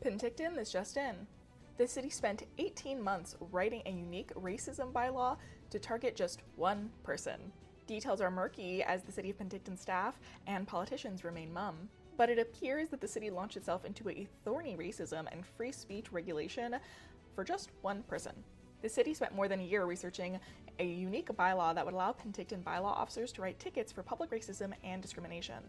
Penticton is just in. The city spent 18 months writing a unique racism bylaw to target just one person. Details are murky as the City of Penticton staff and politicians remain mum. But it appears that the city launched itself into a thorny racism and free speech regulation for just one person. The city spent more than a year researching a unique bylaw that would allow Penticton bylaw officers to write tickets for public racism and discrimination.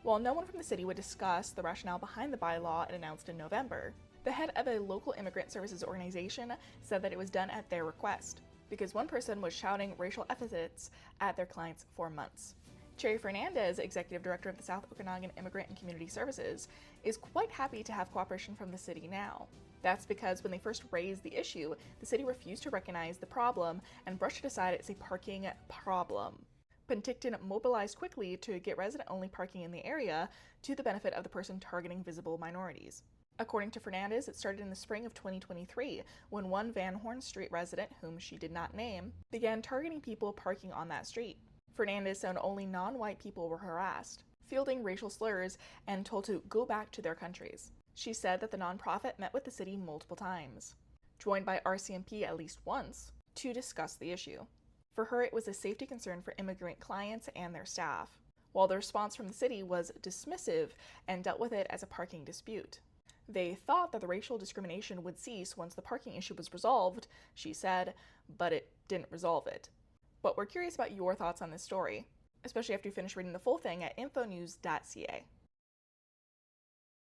While no one from the city would discuss the rationale behind the bylaw, it announced in November. The head of a local immigrant services organization said that it was done at their request, because one person was shouting racial epithets at their clients for months. Cherry Fernandez, executive director of the South Okanagan Immigrant and Community Services, is quite happy to have cooperation from the city now. That's because when they first raised the issue, the city refused to recognize the problem and brushed it aside as a parking problem. Penticton mobilized quickly to get resident-only parking in the area to the benefit of the person targeting visible minorities. According to Fernandez, it started in the spring of 2023 when one Van Horn Street resident, whom she did not name, began targeting people parking on that street. Fernandez said only non-white people were harassed, fielding racial slurs, and told to go back to their countries. She said that the nonprofit met with the city multiple times, joined by RCMP at least once, to discuss the issue. For her, it was a safety concern for immigrant clients and their staff, while the response from the city was dismissive and dealt with it as a parking dispute. They thought that the racial discrimination would cease once the parking issue was resolved, she said, but it didn't resolve it. But we're curious about your thoughts on this story, especially after you finish reading the full thing at infonews.ca.